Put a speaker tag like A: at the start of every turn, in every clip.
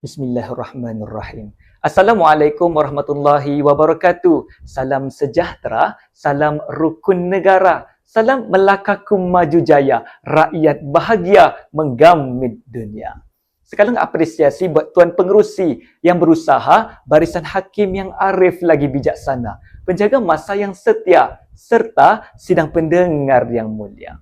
A: Bismillahirrahmanirrahim. Assalamualaikum warahmatullahi wabarakatuh. Salam sejahtera, salam rukun negara, salam Melaka maju jaya, rakyat bahagia menggamit dunia. Sekalian apresiasi buat Tuan Pengerusi yang berusaha, barisan hakim yang arif lagi bijaksana, penjaga masa yang setia, serta sidang pendengar yang mulia.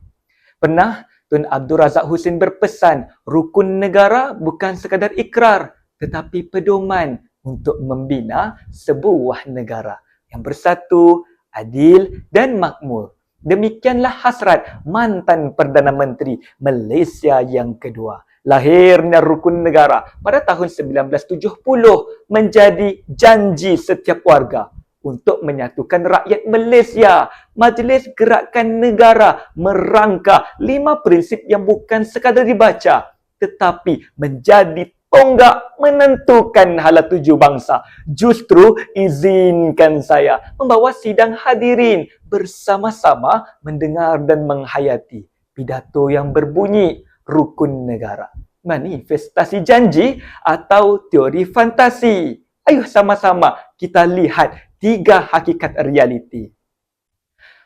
A: Pernah Tun Abdul Razak Husin berpesan, rukun negara bukan sekadar ikrar, tetapi pedoman untuk membina sebuah negara yang bersatu, adil dan makmur. Demikianlah hasrat mantan Perdana Menteri Malaysia yang kedua. Lahirnya rukun negara pada tahun 1970 menjadi janji setiap warga untuk menyatukan rakyat Malaysia. Majlis Gerakan Negara merangka 5 prinsip yang bukan sekadar dibaca, tetapi menjadi tonggak menentukan hala tuju bangsa. Justru izinkan saya membawa sidang hadirin bersama-sama mendengar dan menghayati pidato yang berbunyi rukun negara. Manifestasi janji atau teori fantasi? Ayuh sama-sama kita lihat 3 hakikat realiti.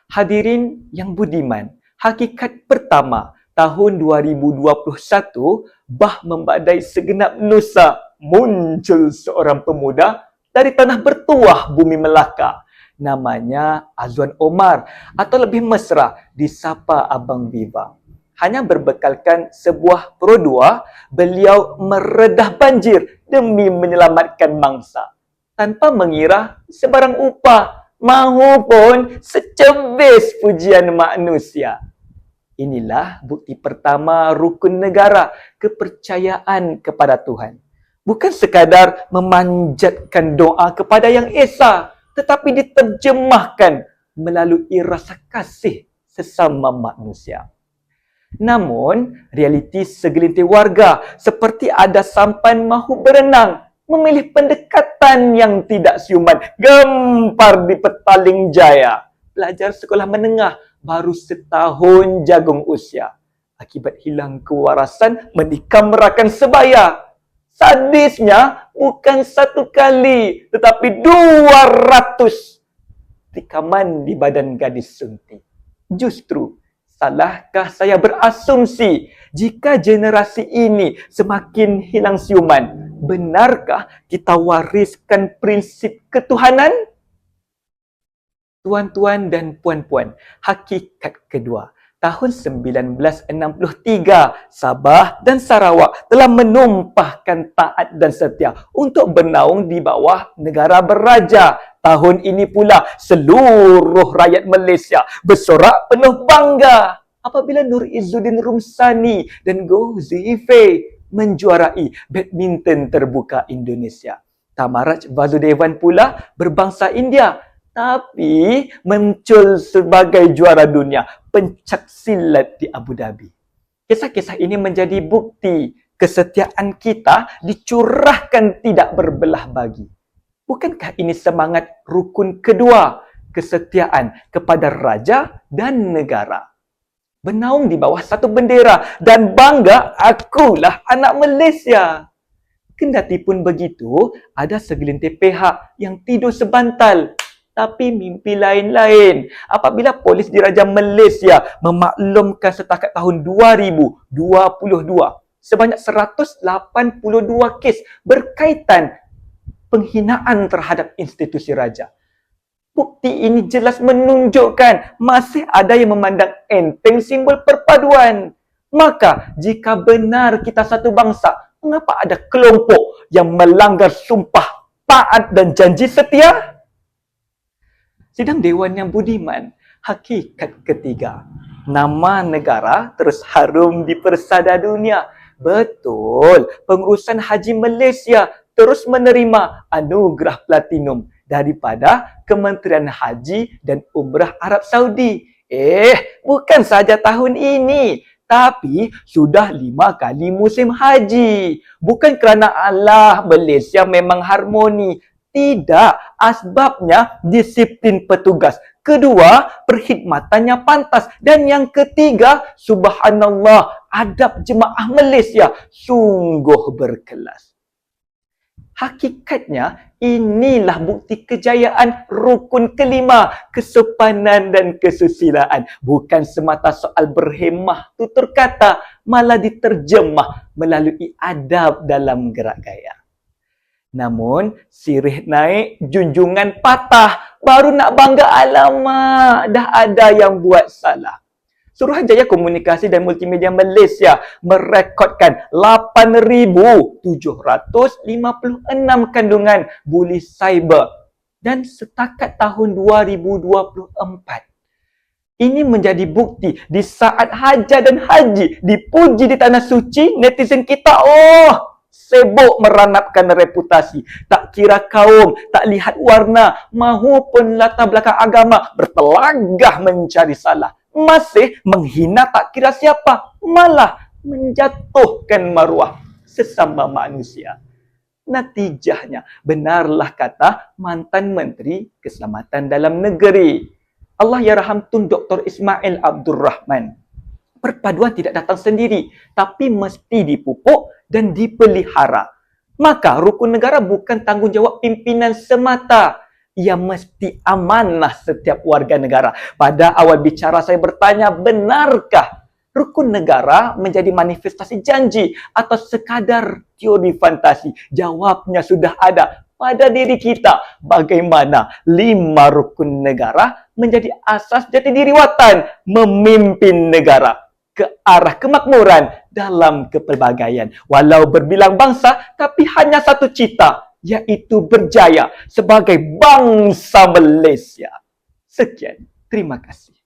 A: Hadirin yang budiman, hakikat pertama, tahun 2021, bah membadai segenap nusa, muncul seorang pemuda dari tanah bertuah bumi Melaka. Namanya Azwan Omar atau lebih mesra disapa Abang Viva. Hanya berbekalkan sebuah Pro 2, beliau meredah banjir demi menyelamatkan mangsa. Tanpa mengira sebarang upah, mahupun secebis pujian manusia. Inilah bukti pertama rukun negara, kepercayaan kepada Tuhan. Bukan sekadar memanjatkan doa kepada Yang Esa, tetapi diterjemahkan melalui rasa kasih sesama manusia. Namun, realiti segelintir warga seperti ada sampan mahu berenang, memilih pendekatan yang tidak siuman, gempar di Petaling Jaya. Pelajar sekolah menengah baru setahun jagung usia. Akibat hilang kewarasan, menikam rakan sebaya. Sadisnya bukan 1 kali, tetapi 200 tikaman di badan gadis sunti. Justru, salahkah saya berasumsi jika generasi ini semakin hilang siuman? Benarkah kita wariskan prinsip ketuhanan? Tuan-tuan dan puan-puan, hakikat kedua. Tahun 1963, Sabah dan Sarawak telah menumpahkan taat dan setia untuk bernaung di bawah negara beraja. Tahun ini pula seluruh rakyat Malaysia bersorak penuh bangga apabila Nur Izzuddin Rumsani dan Goh Zifei menjuarai badminton terbuka Indonesia. Tamaraj Vasudevan pula berbangsa India, tapi muncul sebagai juara dunia pencak silat di Abu Dhabi. Kisah-kisah ini menjadi bukti kesetiaan kita dicurahkan tidak berbelah bagi. Bukankah ini semangat rukun kedua, kesetiaan kepada raja dan negara? Bernaung di bawah satu bendera dan bangga, akulah anak Malaysia. Kendati pun begitu, ada segelintir pihak yang tidur sebantal, tapi mimpi lain-lain apabila polis diraja Malaysia memaklumkan setakat tahun 2022 sebanyak 182 kes berkaitan penghinaan terhadap institusi raja. Bukti ini jelas menunjukkan masih ada yang memandang enteng simbol perpaduan. Maka, jika benar kita satu bangsa, mengapa ada kelompok yang melanggar sumpah, taat dan janji setia? Sidang Dewan yang budiman, hakikat ketiga. Nama negara terus harum di persada dunia. Betul, pengurusan haji Malaysia terus menerima anugerah platinum daripada Kementerian Haji dan Umrah Arab Saudi. Bukan saja tahun ini, tapi sudah 5 kali musim haji. Bukan kerana Allah Malaysia memang harmoni. Tidak, asbabnya disiplin petugas. Kedua, perkhidmatannya pantas. Dan yang ketiga, subhanallah, adab jemaah Malaysia sungguh berkelas. Hakikatnya, inilah bukti kejayaan rukun kelima, kesopanan dan kesusilaan. Bukan semata soal berhemah tutur kata, malah diterjemah melalui adab dalam gerak gaya. Namun, sirih naik, junjungan patah, baru nak bangga, alamak, dah ada yang buat salah. Suruhanjaya Komunikasi dan Multimedia Malaysia merekodkan 8,756 kandungan buli cyber dan setakat tahun 2024. Ini menjadi bukti di saat hajat dan haji dipuji di tanah suci, netizen kita sibuk meranapkan reputasi. Tak kira kaum, tak lihat warna, mahupun latar belakang agama, bertelagah mencari salah. Masih menghina tak kira siapa, malah menjatuhkan maruah sesama manusia. Natijahnya, benarlah kata mantan Menteri Keselamatan Dalam Negeri, Allah yarham Tun Dr. Ismail Abdul Rahman. Perpaduan tidak datang sendiri, tapi mesti dipupuk dan dipelihara. Maka rukun negara bukan tanggungjawab pimpinan semata. Ia mesti amanah setiap warga negara. Pada awal bicara saya bertanya, benarkah rukun negara menjadi manifestasi janji atau sekadar teori fantasi? Jawabnya sudah ada pada diri kita. Bagaimana 5 rukun negara menjadi asas jati diri watan memimpin negara ke arah kemakmuran dalam kepelbagaian. Walau berbilang bangsa, tapi hanya satu cita, iaitu berjaya sebagai bangsa Malaysia. Sekian, terima kasih.